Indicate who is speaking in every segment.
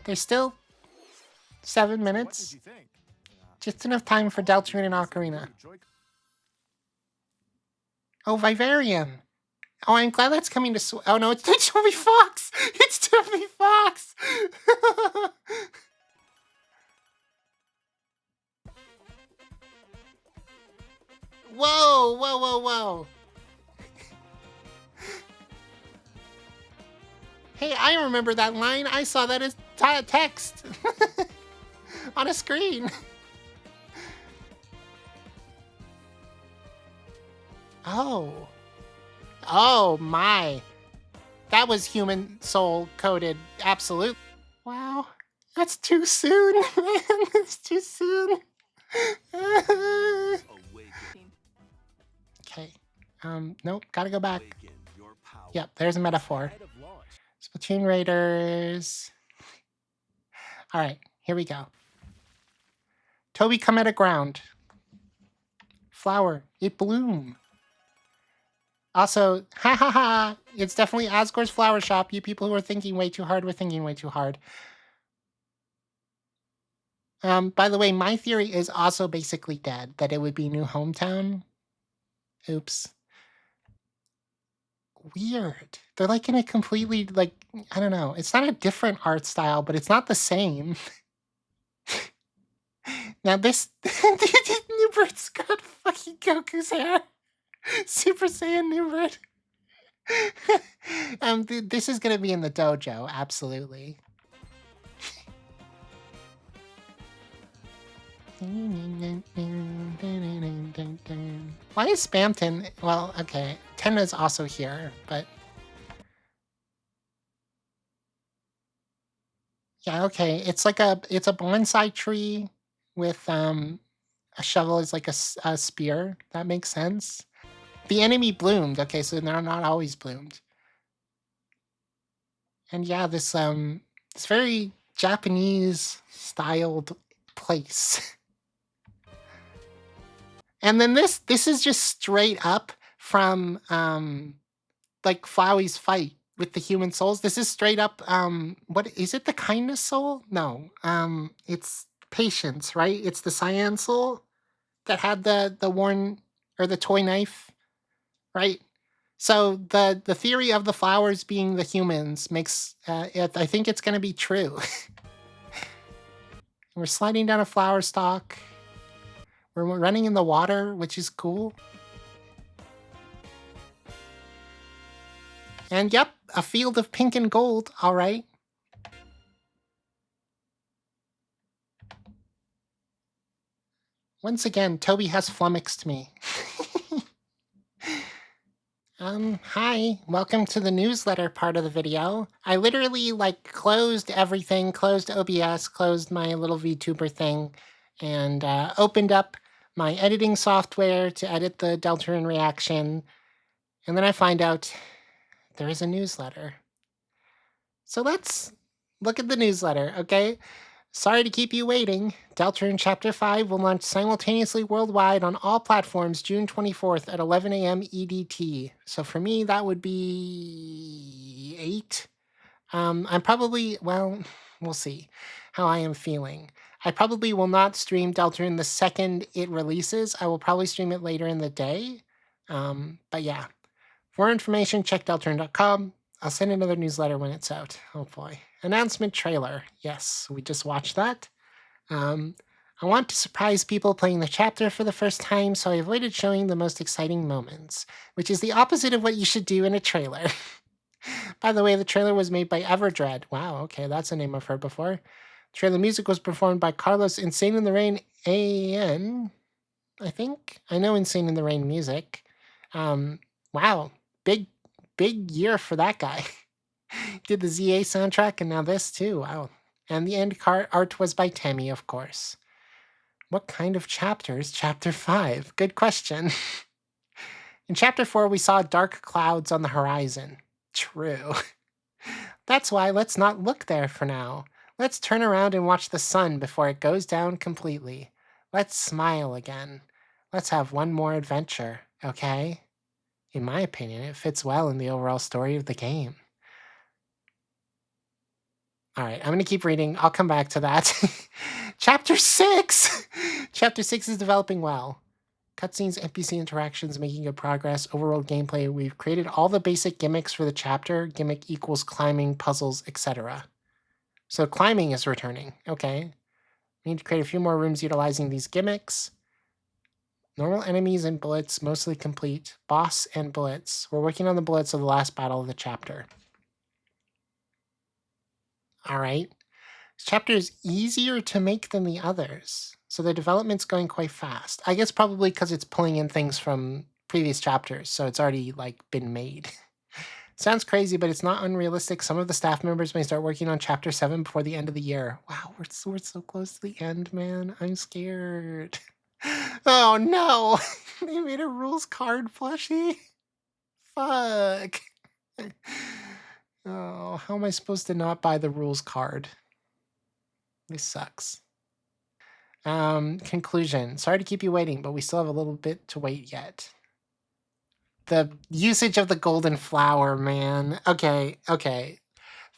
Speaker 1: There's still 7 minutes. Just enough time for Deltarune and Ocarina. Oh, Vivarium. Oh, I'm glad that's coming to oh no, it's Toby Fox! It's Toby Fox! Whoa, whoa, whoa, whoa. Hey, I remember that line. I saw that as text on a screen. Oh. Oh my. That was human soul coded. Absolute. Wow. That's too soon, man. That's too soon. Okay. Nope. Gotta go back. Yep, there's a metaphor. Splatoon Raiders. All right, here we go. Toby come at a ground. Flower, it bloom. Also, ha ha ha, it's definitely Asgore's flower shop. You people who are thinking way too hard were thinking way too hard. By the way, my theory is also basically dead, that it would be New Hometown. Oops. Weird. They're like in a completely, like, I don't know. It's not a different art style, but it's not the same. Now this, Newbird's got fucking Goku's hair. Super Saiyan Newbird. This is gonna be in the dojo, absolutely. Why is Spamton? Well, okay, Tenna's also here, but yeah, okay. It's like it's a bonsai tree with a shovel is like a spear. That makes sense. The enemy bloomed. Okay, so they're not always bloomed. And yeah, this it's very Japanese styled place. And then this is just straight up from like Flowey's fight with the human souls. This is straight up what is it, the kindness soul? No. It's patience, right? It's the cyan soul that had the worn or the toy knife, right? So the theory of the flowers being the humans makes I think it's going to be true. We're sliding down a flower stalk. We're running in the water, which is cool. And yep, a field of pink and gold. All right. Once again, Toby has flummoxed me. Hi, welcome to the newsletter part of the video. I literally closed everything, closed OBS, closed my little VTuber thing, and opened up my editing software to edit the Deltarune reaction. And then I find out there is a newsletter. So let's look at the newsletter, okay? Sorry to keep you waiting. Deltarune Chapter 5 will launch simultaneously worldwide on all platforms June 24th at 11 a.m. EDT. So for me, that would be 8. I'm probably, well, we'll see how I am feeling. I probably will not stream Deltarune the second it releases. I will probably stream it later in the day. But yeah, for more information, check deltarune.com. I'll send another newsletter when it's out. Oh boy. Announcement trailer. Yes, we just watched that. I want to surprise people playing the chapter for the first time, so I avoided showing the most exciting moments, which is the opposite of what you should do in a trailer. By the way, the trailer was made by Everdread. Wow, okay, that's a name I've heard before. Trailer music was performed by Carlos Insane in the Rain AN, I think. I know Insane in the Rain music. Wow, big year for that guy. Did the ZA soundtrack and now this too. Wow. And the end art was by Temmie, of course. What kind of chapter is Chapter 5? Good question. In Chapter 4, we saw dark clouds on the horizon. True. That's why let's not look there for now. Let's turn around and watch the sun before it goes down completely. Let's smile again. Let's have one more adventure, okay? In my opinion, it fits well in the overall story of the game. All right, I'm going to keep reading. I'll come back to that. Chapter 6. Chapter 6 is developing well. Cutscenes, NPC interactions, making good progress. Overall gameplay, we've created all the basic gimmicks for the chapter. Gimmick equals climbing, puzzles, etc. So climbing is returning. Okay. We need to create a few more rooms utilizing these gimmicks. Normal enemies and bullets, mostly complete. Boss and bullets. We're working on the bullets of the last battle of the chapter. All right. This chapter is easier to make than the others, so the development's going quite fast. I guess probably because it's pulling in things from previous chapters, so it's already like been made. Sounds crazy, but it's not unrealistic. Some of the staff members may start working on chapter 7 before the end of the year. Wow, we're so close to the end, man. I'm scared. Oh no! They made a rules card plushie. Fuck. Oh, how am I supposed to not buy the rules card? This sucks. Conclusion. Sorry to keep you waiting, but we still have a little bit to wait yet. The usage of the golden flower, man. Okay.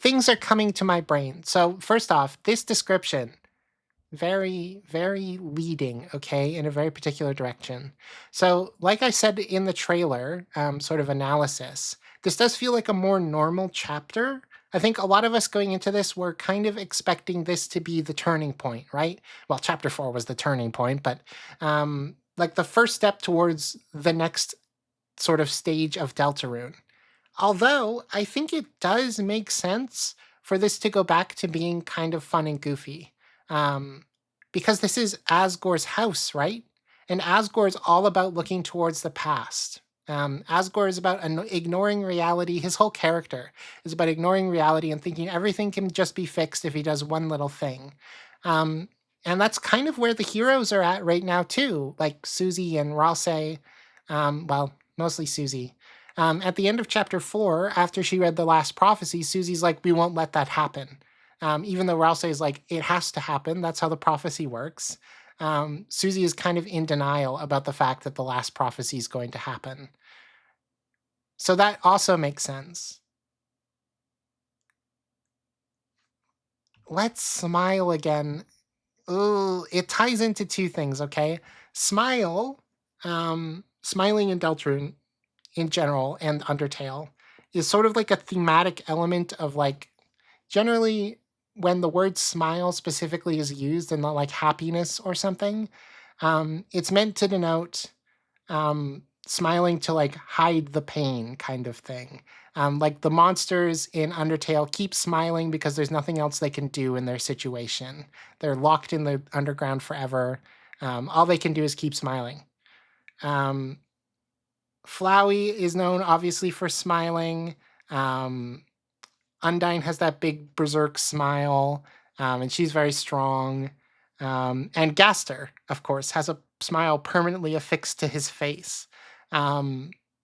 Speaker 1: Things are coming to my brain. So first off, this description, very, very leading, okay, in a very particular direction. So like I said in the trailer, sort of analysis, this does feel like a more normal chapter. I think a lot of us going into this were kind of expecting this to be the turning point, right? Well, chapter 4 was the turning point, but like the first step towards the next sort of stage of Deltarune. Although I think it does make sense for this to go back to being kind of fun and goofy. Because this is Asgore's house, right? And Asgore is all about looking towards the past. Asgore is about ignoring reality. His whole character is about ignoring reality and thinking everything can just be fixed if he does one little thing. And that's kind of where the heroes are at right now, too, like Susie and Ralsei. Well, mostly Susie. At the end of chapter 4, after she read the last prophecy, Susie's like, we won't let that happen. Even though Ralsei is like, it has to happen. That's how the prophecy works. Susie is kind of in denial about the fact that the last prophecy is going to happen. So that also makes sense. Let's smile again. Ooh, it ties into two things, okay? Smile, smiling in Deltarune in general and Undertale is sort of like a thematic element of like, generally when the word smile specifically is used and not like happiness or something, it's meant to denote smiling to like hide the pain kind of thing. Like the monsters in Undertale keep smiling because there's nothing else they can do in their situation. They're locked in the underground forever. All they can do is keep smiling. Flowey is known obviously for smiling. Undyne has that big berserk smile, and she's very strong. And Gaster, of course, has a smile permanently affixed to his face.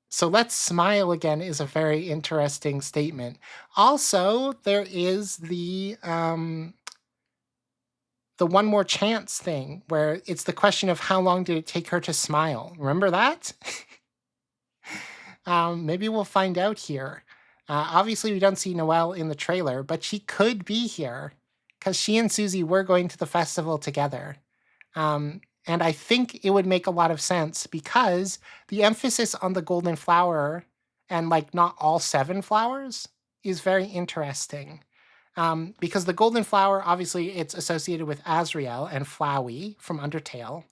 Speaker 1: So let's smile again is a very interesting statement. Also, there is the one more chance thing where it's the question of how long did it take her to smile? Remember that? Maybe we'll find out here. Obviously, we don't see Noelle in the trailer, but she could be here because she and Susie were going to the festival together. And I think it would make a lot of sense because the emphasis on the golden flower and like not all 7 flowers is very interesting. Because the golden flower, obviously, it's associated with Asriel and Flowey from Undertale.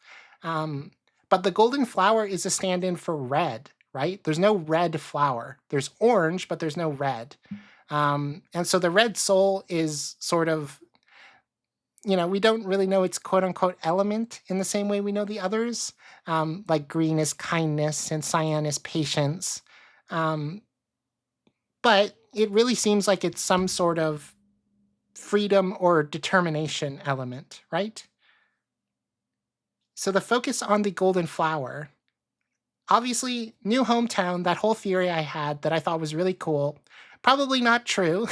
Speaker 1: But the golden flower is a stand-in for red, right? There's no red flower. There's orange, but there's no red. And so the red soul is sort of, we don't really know its quote-unquote element in the same way we know the others. Like green is kindness and cyan is patience. But it really seems like it's some sort of freedom or determination element, right? So the focus on the golden flower, obviously, new hometown, that whole theory I had that I thought was really cool, probably not true.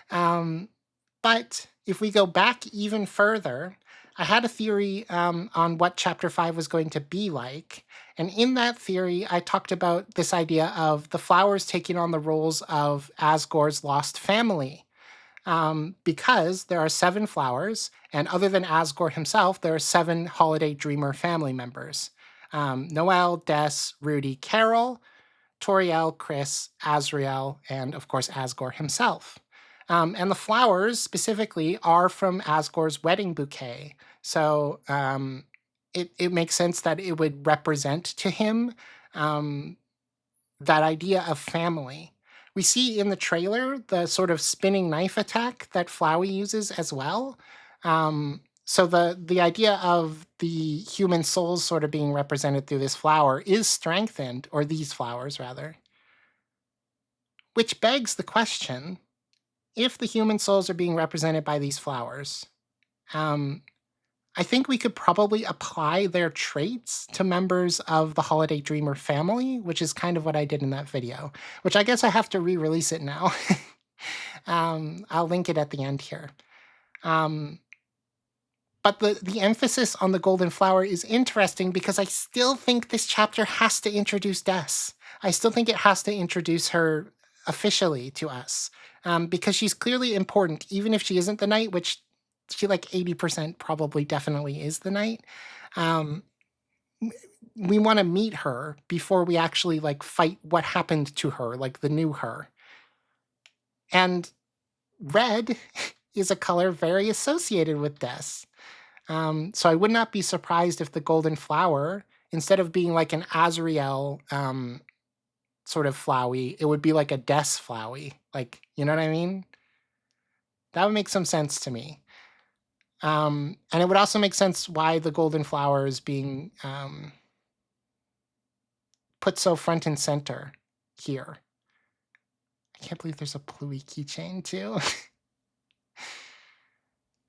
Speaker 1: But if we go back even further, I had a theory on what Chapter 5 was going to be like. And in that theory, I talked about this idea of the flowers taking on the roles of Asgore's lost family. because there are 7 flowers, and other than Asgore himself, there are 7 Holiday Dreamer family members. Noelle, Des, Rudy, Carol, Toriel, Chris, Azriel, and of course Asgore himself. And the flowers specifically are from Asgore's wedding bouquet. So it makes sense that it would represent to him that idea of family. We see in the trailer the sort of spinning knife attack that Flowey uses as well. So the idea of the human souls sort of being represented through this flower is strengthened, or these flowers rather. Which begs the question, if the human souls are being represented by these flowers, I think we could probably apply their traits to members of the Holiday Dreamer family, which is kind of what I did in that video, which I guess I have to re-release it now. I'll link it at the end here. But the emphasis on the golden flower is interesting because I still think this chapter has to introduce Des. I still think it has to introduce her officially to us, because she's clearly important, even if she isn't the knight, which she like 80% probably definitely is the knight. We want to meet her before we actually like fight what happened to her, like the new her. And red is a color very associated with Des. So I would not be surprised if the golden flower, instead of being like an Azriel sort of Flowey, it would be like a Des Flowey. Like, you know what I mean? That would make some sense to me. And it would also make sense why the golden flower is being put so front and center here. I can't believe there's a Pluie keychain too.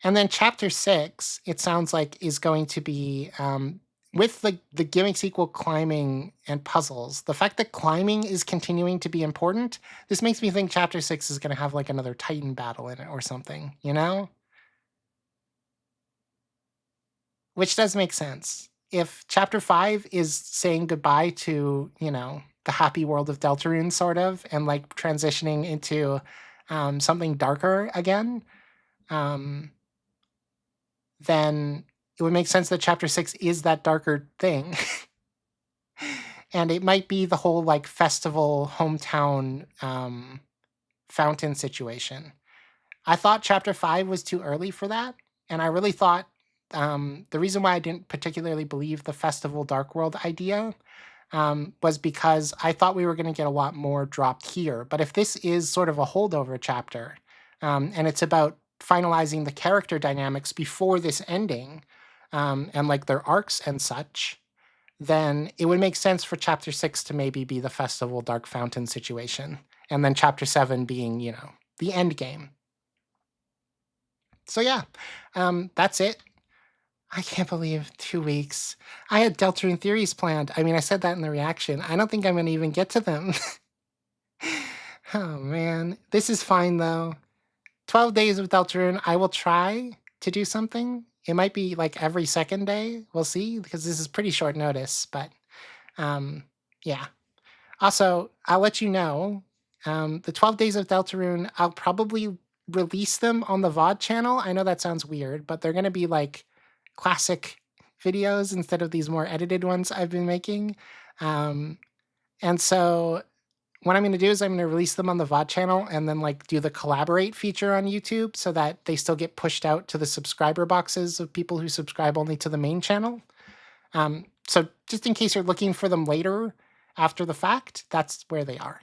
Speaker 1: And then chapter 6, it sounds like, is going to be with the gimmicks equal climbing and puzzles. The fact that climbing is continuing to be important, this makes me think chapter 6 is going to have like another Titan battle in it or something, you know? Which does make sense. If chapter 5 is saying goodbye to, you know, the happy world of Deltarune, sort of, and like transitioning into something darker again, then it would make sense that chapter 6 is that darker thing. And it might be the whole like festival hometown fountain situation. I thought chapter 5 was too early for that, and I really thought the reason why I didn't particularly believe the festival Dark World idea was because I thought we were going to get a lot more dropped here. But if this is sort of a holdover chapter, and it's about finalizing the character dynamics before this ending, and like their arcs and such, then it would make sense for chapter 6 to maybe be the festival Dark Fountain situation, and then chapter 7 being, you know, the end game. So yeah, that's it. I can't believe 2 weeks. I had Deltarune theories planned. I mean, I said that in the reaction. I don't think I'm going to even get to them. Oh, man. This is fine, though. 12 days of Deltarune. I will try to do something. It might be like every second day. We'll see, because this is pretty short notice. But yeah. Also, I'll let you know, the 12 days of Deltarune, I'll probably release them on the VOD channel. I know that sounds weird, but they're going to be like classic videos instead of these more edited ones I've been making. And so what I'm going to do is I'm going to release them on the VOD channel and then like do the collaborate feature on YouTube so that they still get pushed out to the subscriber boxes of people who subscribe only to the main channel. So just in case you're looking for them later after the fact, that's where they are.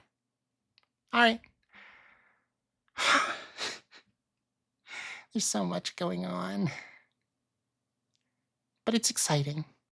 Speaker 1: All right. There's so much going on. But it's exciting.